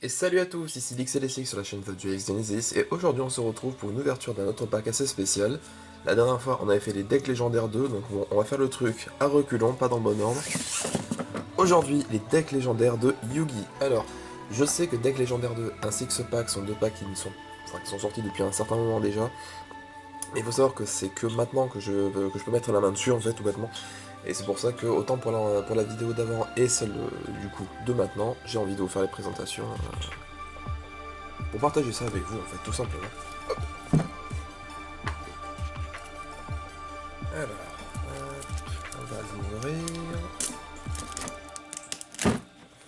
Et salut à tous, ici LixLSX sur la chaîne The Duelix Genesis, et aujourd'hui on se retrouve pour une ouverture d'un autre pack assez spécial. La dernière fois on avait fait les decks légendaires 2, donc bon, on va faire le truc à reculons, pas dans le bon ordre. Aujourd'hui, les decks légendaires de Yugi. Alors, je sais que deck légendaire 2 ainsi que ce pack sont deux packs qui sont sortis depuis un certain moment déjà. Mais il faut savoir que c'est que maintenant que je peux mettre la main dessus en fait, tout bêtement. Et c'est pour ça que, autant pour la vidéo d'avant et celle du coup de maintenant, j'ai envie de vous faire les présentations pour partager ça avec vous en fait, tout simplement. Hop. Alors, on va l'ouvrir.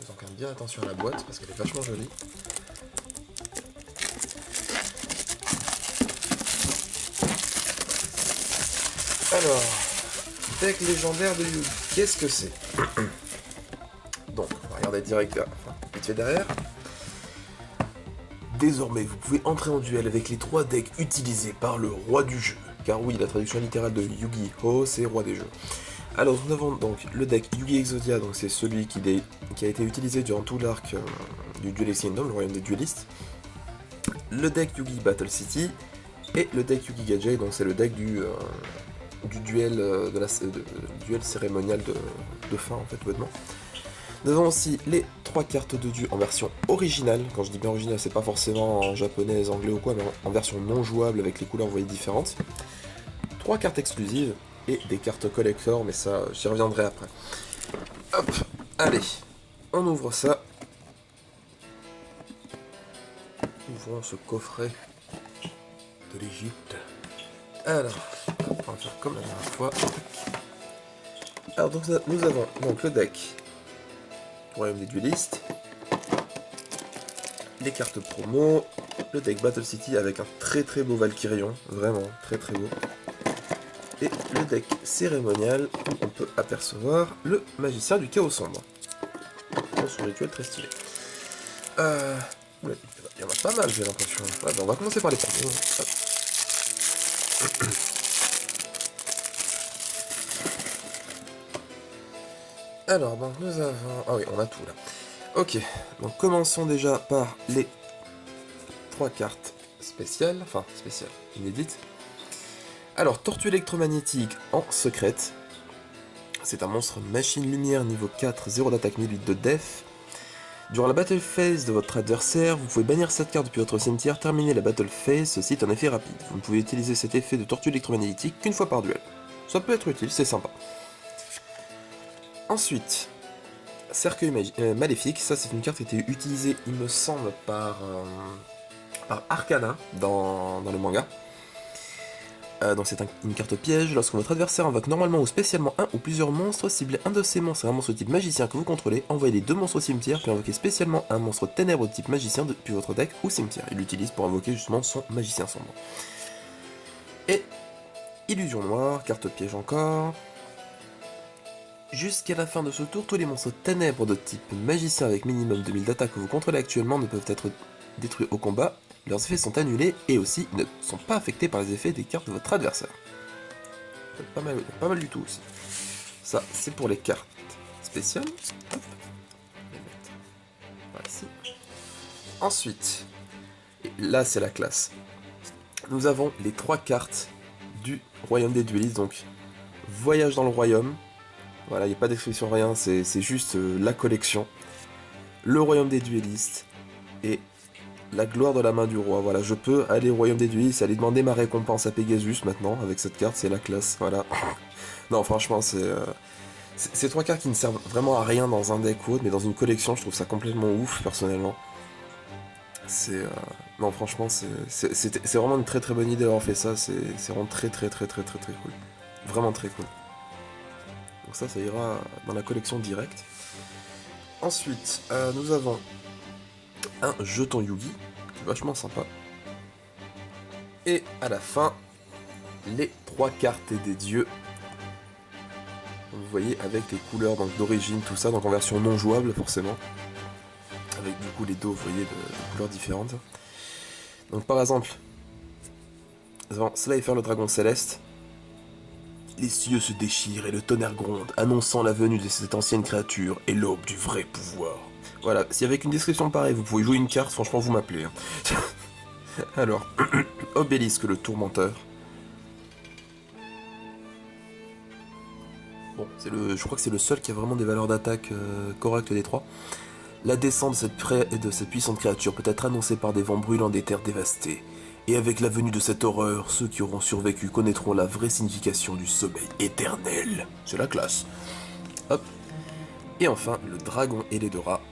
Faisons quand même bien attention à la boîte parce qu'elle est vachement jolie. Alors, deck légendaire de Yugi, qu'est-ce que c'est? Donc, on va regarder direct là, enfin, vite fait derrière. Désormais, vous pouvez entrer en duel avec les 3 decks utilisés par le roi du jeu. Car oui, la traduction littérale de Yu-Gi-Oh, c'est roi des jeux. Alors, nous avons donc le deck Yugi Exodia, donc c'est celui qui a été utilisé durant tout l'arc du Duelist Kingdom, le royaume des duelistes. Le deck Yugi Battle City, et le deck Yugi Gajei, donc c'est le deck du duel, duel cérémonial de fin, en fait, tout bêtement. Nous avons aussi les 3 cartes de dieu en version originale. Quand je dis bien originale, c'est pas forcément en japonais, anglais ou quoi, mais en version non jouable avec les couleurs, vous voyez, différentes. 3 cartes exclusives et des cartes collector, mais ça, j'y reviendrai après. Hop, allez, on ouvre ça. Ouvrons ce coffret de l'Égypte. Alors, on va faire comme la dernière fois. Alors, donc, nous avons donc le deck Royaume des duelistes, les cartes promo, le deck Battle City avec un très très beau Valkyrion, vraiment très très beau, et le deck cérémonial où on peut apercevoir le magicien du chaos sombre. Son rituel très stylé. Il y en a pas mal, j'ai l'impression. Ouais, on va commencer par les promos. Alors, donc nous avons... Ah oui, on a tout là. Ok, donc commençons déjà par les 3 cartes spéciales, enfin spéciales, inédites. Alors, Tortue électromagnétique en secrète. C'est un monstre machine lumière niveau 4, 0 d'attaque, 1008 de def. Durant la battle phase de votre adversaire, vous pouvez bannir cette carte depuis votre cimetière, terminer la battle phase, ceci est un effet rapide. Vous ne pouvez utiliser cet effet de tortue électromagnétique qu'une fois par duel. Ça peut être utile, c'est sympa. Ensuite, Cercueil maléfique, ça c'est une carte qui a été utilisée, il me semble, par Arcana dans le manga. Donc c'est une carte piège. Lorsque votre adversaire invoque normalement ou spécialement un ou plusieurs monstres, ciblez un de ces monstres et un monstre type magicien que vous contrôlez, envoyez les 2 monstres au cimetière, puis invoquez spécialement un monstre ténèbres de type magicien depuis votre deck ou cimetière. Il l'utilise pour invoquer justement son magicien sombre. Et Illusion noire, carte piège encore. Jusqu'à la fin de ce tour, tous les monstres ténèbres de type magicien avec minimum 2000 d'attaque que vous contrôlez actuellement ne peuvent être détruits au combat, leurs effets sont annulés et aussi ne sont pas affectés par les effets des cartes de votre adversaire. Pas mal du tout aussi. Ça, c'est pour les cartes spéciales. Hop. Les mettre par ici. Ensuite, et là c'est la classe, nous avons les 3 cartes du royaume des duelistes, donc voyage dans le royaume. Voilà, il n'y a pas d'expression, rien, c'est juste la collection. Le royaume des duelistes et la gloire de la main du roi. Voilà, je peux aller au royaume des duelistes, aller demander ma récompense à Pegasus maintenant, avec cette carte, c'est la classe, voilà. Non, franchement, c'est 3 cartes qui ne servent vraiment à rien dans un deck ou autre, mais dans une collection, je trouve ça complètement ouf, personnellement. Non, franchement, c'est vraiment une très très bonne idée d'avoir fait ça, c'est vraiment très cool. Vraiment très cool. Donc ça ira dans la collection directe. Ensuite, nous avons un jeton Yugi, qui est vachement sympa. Et à la fin, les 3 cartes des dieux. Vous voyez, avec les couleurs d'origine, tout ça, donc en version non jouable forcément. Avec du coup les dos, vous voyez, de couleurs différentes. Donc par exemple, nous avons Slifer le dragon céleste. Les cieux se déchirent et le tonnerre gronde, annonçant la venue de cette ancienne créature et l'aube du vrai pouvoir. Voilà, si avec une description pareille vous pouvez jouer une carte, franchement vous m'appelez. Hein. Alors, Obélisque le tourmenteur. Bon, je crois que c'est le seul qui a vraiment des valeurs d'attaque correctes des trois. La descente de cette puissante créature peut être annoncée par des vents brûlants des terres dévastées. Et avec la venue de cette horreur, ceux qui auront survécu connaîtront la vraie signification du sommeil éternel. C'est la classe. Hop. Et enfin, le dragon et les deux rats.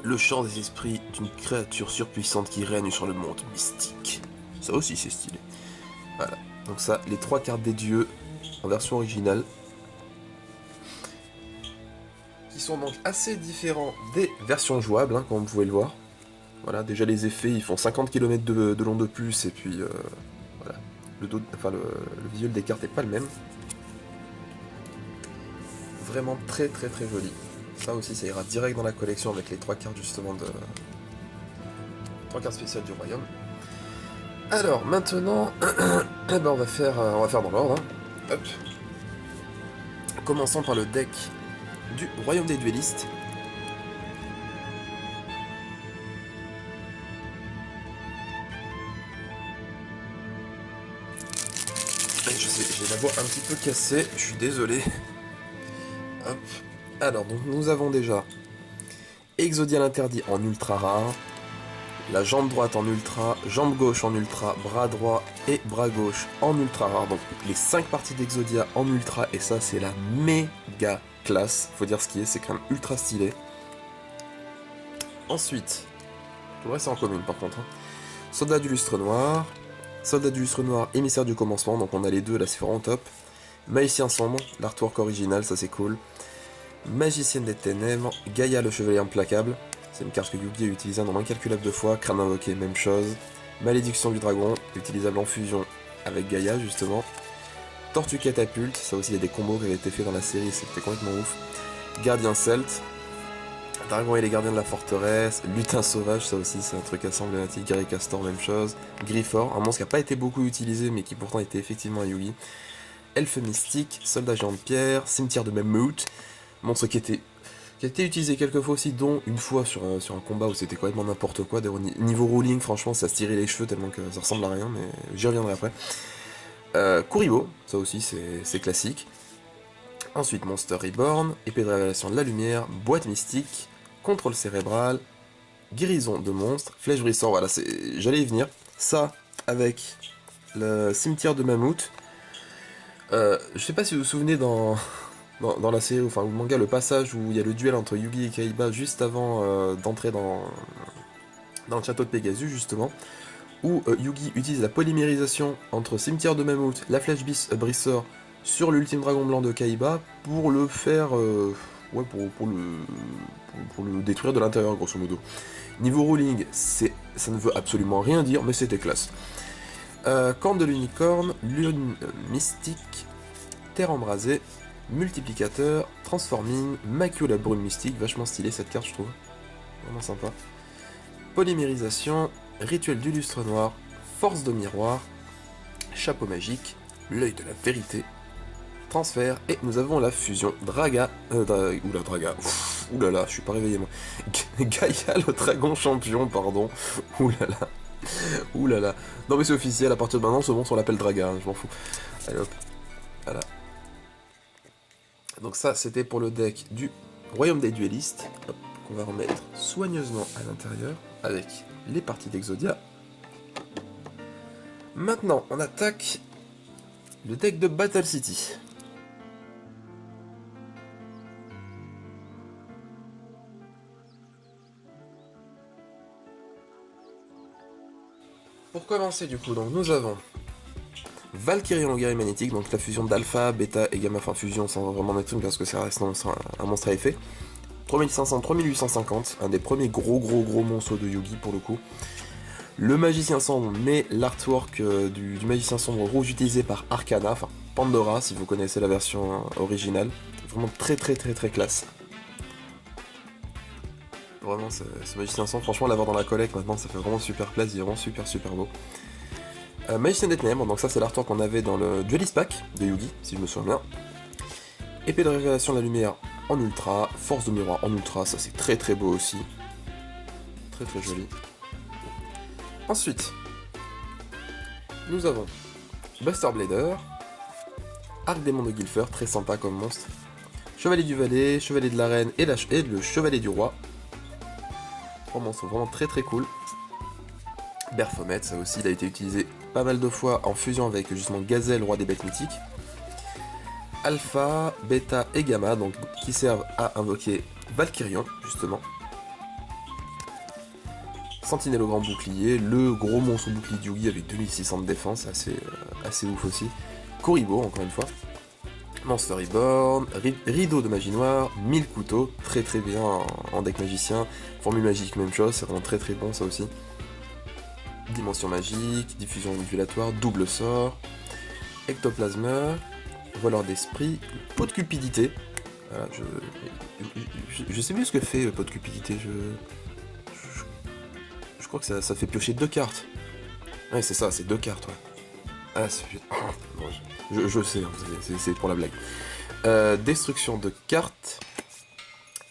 Le chant des esprits d'une créature surpuissante qui règne sur le monde mystique. Ça aussi c'est stylé. Voilà. Donc ça, les trois cartes des dieux en version originale. Qui sont donc assez différents des versions jouables, hein, comme vous pouvez le voir. Voilà, déjà les effets, ils font 50 km de long de plus, et puis voilà, le visuel des cartes n'est pas le même. Vraiment très très très joli. Ça aussi, ça ira direct dans la collection avec les trois cartes justement de... 3 cartes spéciales du royaume. Alors, maintenant, eh ben, on va faire dans l'ordre. Hein. Hop. Commençons par le deck du royaume des duellistes. Je sais, j'ai la voix un petit peu cassée, je suis désolé. Hop. Alors, donc nous avons déjà Exodia l'interdit en ultra rare, la jambe droite en ultra, jambe gauche en ultra, bras droit et bras gauche en ultra rare. Donc les 5 parties d'Exodia en ultra, et ça c'est la méga classe. Faut dire ce qui est, c'est quand même ultra stylé. Ensuite, tout le reste c'est en commune par contre. Hein. Soldat du lustre noir, émissaire du commencement, donc on a les deux là, c'est vraiment top. Magicien sombre, l'artwork original, ça c'est cool. Magicienne des ténèbres, Gaïa le chevalier implacable, c'est une carte que Yugi a utilisée un nombre incalculable de fois, crâne invoqué, même chose. Malédiction du dragon, utilisable en fusion avec Gaïa justement. Tortue catapulte, ça aussi il y a des combos qui avaient été faits dans la série, c'était complètement ouf. Gardien celte, Dragon et les gardiens de la forteresse, Lutin sauvage, ça aussi c'est un truc assez emblématique, Gary Castor, même chose. Grifford, un monstre qui n'a pas été beaucoup utilisé mais qui pourtant était effectivement à Yugi. Elfe mystique, soldat géant de pierre, cimetière de Mammouth, monstre qui a été utilisé quelques fois aussi, dont une fois sur un combat où c'était complètement n'importe quoi. Niveau ruling, franchement, ça se tirait les cheveux tellement que ça ressemble à rien, mais j'y reviendrai après. Kuribo, ça aussi c'est classique. Ensuite, Monster Reborn, épée de révélation de la lumière, boîte mystique, contrôle cérébral, guérison de monstres, flèche brissant, voilà, j'allais y venir. Ça, avec le cimetière de Mammouth. Je sais pas si vous vous souvenez dans la série, enfin le manga, le passage où il y a le duel entre Yugi et Kaiba juste avant d'entrer dans le château de Pegasus justement, où Yugi utilise la polymérisation entre cimetière de Mammouth, la flèche brisseur sur l'ultime dragon blanc de Kaiba pour le faire, ouais, pour le détruire de l'intérieur grosso modo. Niveau ruling, ça ne veut absolument rien dire, mais c'était classe. Corne de l'unicorne, lune mystique, terre embrasée, multiplicateur, transforming, macule à brume mystique, vachement stylé cette carte je trouve, vraiment sympa. Polymérisation, rituel du lustre noir, force de miroir, chapeau magique, l'œil de la vérité, transfert, et nous avons la fusion Draga, oulala, je suis pas réveillé moi, Gaïa le dragon champion, pardon, oulala. Oulala. Non mais c'est officiel, à partir de maintenant ce monstre on l'appelle Draga, hein, je m'en fous. Allez hop. Voilà. Donc ça c'était pour le deck du royaume des duellistes. Hop, qu'on va remettre soigneusement à l'intérieur avec les parties d'Exodia. Maintenant on attaque le deck de Battle City. Pour commencer du coup, donc nous avons Valkyrie en guerrier magnétique, donc la fusion d'alpha, bêta et gamma, enfin fusion sans vraiment mettre une parce que ça reste un monstre à effet. 3500-3850, un des premiers gros monstres de Yugi pour le coup. Le magicien sombre, mais l'artwork du magicien sombre rouge utilisé par Arcana, enfin Pandora si vous connaissez la version originale. Vraiment très classe. Vraiment, ce magicien sombre, franchement, l'avoir dans la collecte maintenant, ça fait vraiment super classe, il est vraiment super beau. Magicien des Ténèbres, donc ça c'est l'artwork qu'on avait dans le Duelist Pack de Yugi, si je me souviens bien. Épée de révélation de la lumière en ultra, force de miroir en ultra, ça c'est très très beau aussi. Très très joli. Ensuite, nous avons Buster Blader, Arc Démon de Guilfer, très sympa comme monstre. Chevalier du Valet, Chevalier de la Reine et le Chevalier du Roi. Trois monstres vraiment très très cool. Baphomet, ça aussi il a été utilisé pas mal de fois en fusion avec justement Gazelle, roi des bêtes mythiques. Alpha, Beta et Gamma, donc qui servent à invoquer Valkyrion, justement. Sentinelle au grand bouclier, le gros monstre bouclier de Yugi avec 2600 de défense, assez ouf aussi. Kuribo, encore une fois. Monster Reborn, Rideau de magie noire, 1000 couteaux, très très bien en deck magicien. Formule magique, même chose, c'est vraiment très très bon ça aussi. Dimension magique, diffusion ondulatoire, double sort, ectoplasme, voleur d'esprit, pot de cupidité. Voilà, je sais plus ce que fait le pot de cupidité, je crois que ça fait piocher 2 cartes. Ouais, c'est ça, c'est 2 cartes, ouais. Ah, c'est... Bon, je sais, c'est pour la blague. Destruction de cartes,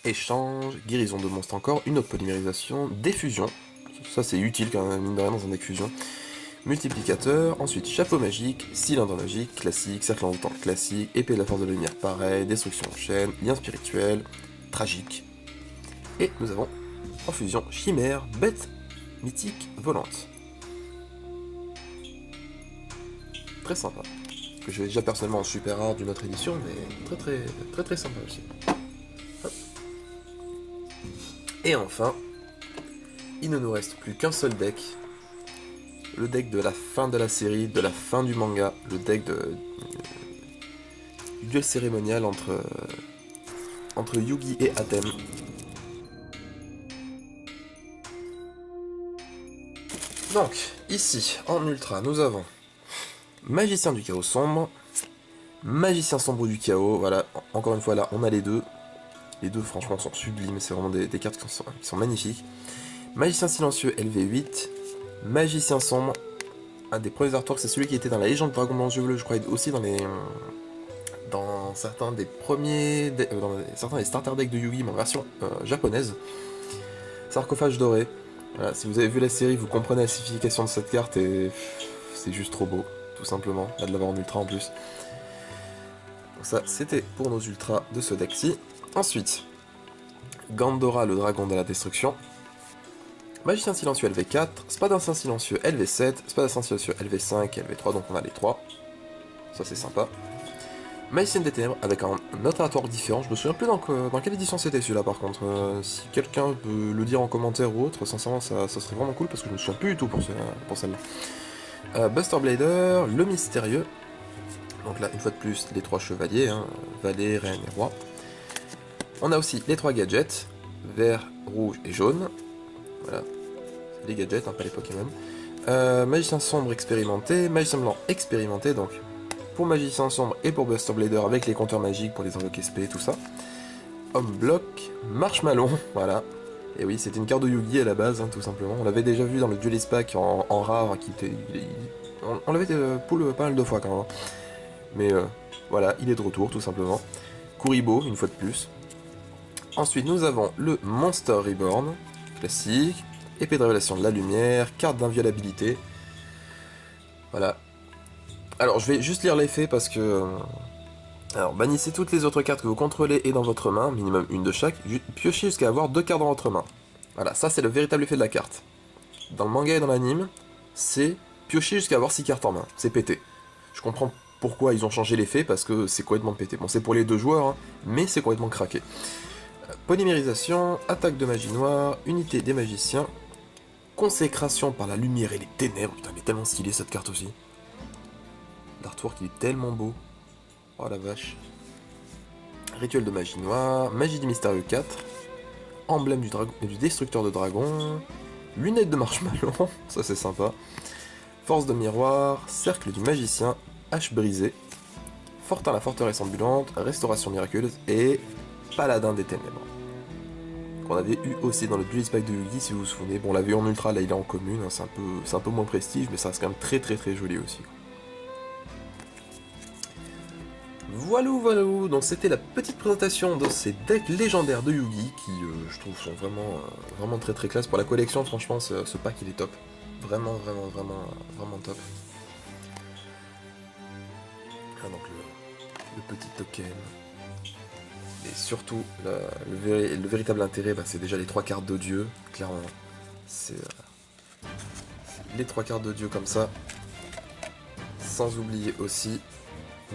échange, guérison de monstres encore, une autre polymérisation, diffusion. Ça c'est utile quand même, mine de rien, dans un deck fusion. Multiplicateur, ensuite chapeau magique, cylindre magique, classique, cercle en temps classique, épée de la force de la lumière pareil, destruction en chaîne, lien spirituel, tragique. Et nous avons en fusion chimère, bête mythique volante. Très sympa. Que je vais déjà personnellement en super rare d'une autre édition, mais très sympa aussi. Hop. Et enfin, il ne nous reste plus qu'un seul deck. Le deck de la fin de la série, de la fin du manga, le deck du duel cérémonial entre Yugi et Atem. Donc, ici, en ultra, nous avons Magicien du chaos sombre, Magicien sombre du chaos, voilà, encore une fois là, on a les deux. Les deux, franchement, sont sublimes, c'est vraiment des cartes qui sont magnifiques. Magicien silencieux LV8, Magicien sombre, un des premiers artworks, c'est celui qui était dans la légende de Dragon Blanc Bleu, je crois, aussi dans certains des premiers, certains des starter decks de Yugi, mais en version japonaise. Sarcophage doré. Voilà, si vous avez vu la série, vous comprenez la signification de cette carte et c'est juste trop beau, tout simplement, là de l'avoir en ultra en plus. Donc ça, c'était pour nos ultras de ce deck-ci. Ensuite, Gandora, le dragon de la destruction. Magicien silencieux LV4, Spadassin silencieux LV7, Spadassin silencieux LV5 et LV3, donc on a les 3. Ça c'est sympa. Magicien des ténèbres avec un autre artwork différent, je me souviens plus dans quelle édition c'était celui-là par contre. Si quelqu'un peut le dire en commentaire ou autre, sincèrement ça serait vraiment cool parce que je me souviens plus du tout pour celle-là. Buster Blader, le mystérieux. Donc là, une fois de plus, les 3 chevaliers, hein, valet, reine et roi. On a aussi les 3 gadgets, vert, rouge et jaune. Voilà, les gadgets, hein, pas les Pokémon. Magicien sombre expérimenté, Magicien blanc expérimenté, donc pour Magicien sombre et pour Buster Blader avec les compteurs magiques pour les invoquer SP et tout ça. Homme bloc, Marshmallow, voilà. Et oui, c'était une carte de Yugi à la base, hein, tout simplement. On l'avait déjà vu dans le Duelist Pack en rare, qui était, on l'avait pull pas mal de fois quand même. Mais voilà, il est de retour, tout simplement. Kuribo, une fois de plus. Ensuite, nous avons le Monster Reborn, classique. Épée de révélation de la lumière, carte d'inviolabilité. Voilà. Alors, je vais juste lire l'effet parce que... Alors, bannissez toutes les autres cartes que vous contrôlez et dans votre main, minimum une de chaque. Piochez jusqu'à avoir 2 cartes dans votre main. Voilà, ça c'est le véritable effet de la carte. Dans le manga et dans l'anime, c'est piocher jusqu'à avoir 6 cartes en main. C'est pété. Je comprends pourquoi ils ont changé l'effet, parce que c'est complètement pété. Bon, c'est pour les 2 joueurs, hein, mais c'est complètement craqué. Polymérisation, attaque de magie noire, unité des magiciens, consécration par la lumière et les ténèbres. Putain, elle est tellement stylée cette carte aussi. L'artwork il est tellement beau. Oh la vache. Rituel de magie noire, magie du mystérieux 4, emblème du destructeur de dragon, lunettes de marshmallow, ça c'est sympa, force de miroir, cercle du magicien, hache brisée, fortin la forteresse ambulante, restauration miraculeuse et paladin des ténèbres. On avait eu aussi dans le Duelist Pack de Yugi, si vous vous souvenez. Bon, on l'avait eu en ultra, là il est en commune, hein, c'est un peu moins prestige, mais ça reste quand même très très très joli aussi. Voilà, voilà, donc c'était la petite présentation de ces decks légendaires de Yugi qui, je trouve, sont vraiment très très classe. Pour la collection, franchement, ce pack il est top. Vraiment top. Ah, donc le petit token. Et surtout, le véritable intérêt, bah, c'est déjà les 3 cartes d'odieux, clairement. C'est les 3 cartes d'odieux comme ça. Sans oublier aussi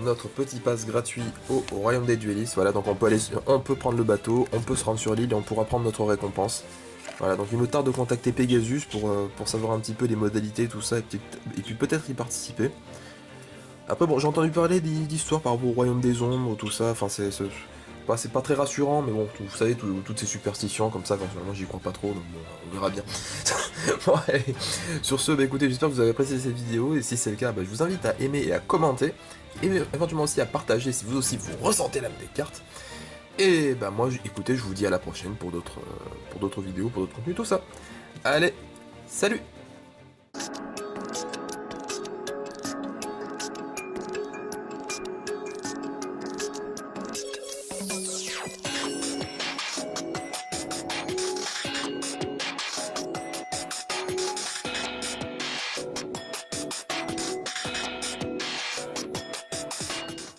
notre petit pass gratuit au royaume des duellistes. Voilà, donc on peut prendre le bateau, on peut se rendre sur l'île et on pourra prendre notre récompense. Voilà, donc il nous tarde de contacter Pegasus pour savoir un petit peu les modalités, tout ça, et puis peut-être y participer. Après, bon, j'ai entendu parler d'histoires par rapport au royaume des ombres, tout ça, enfin c'est pas très rassurant, mais bon, vous savez, toutes ces superstitions comme ça, personnellement j'y crois pas trop, donc bon, on verra bien. Bon, allez. Sur ce, bah écoutez, j'espère que vous avez apprécié cette vidéo, et si c'est le cas, bah, je vous invite à aimer et à commenter, et éventuellement aussi à partager si vous aussi vous ressentez l'âme des cartes. Et bah moi, écoutez, je vous dis à la prochaine pour d'autres vidéos, pour d'autres contenus, tout ça. Allez, salut!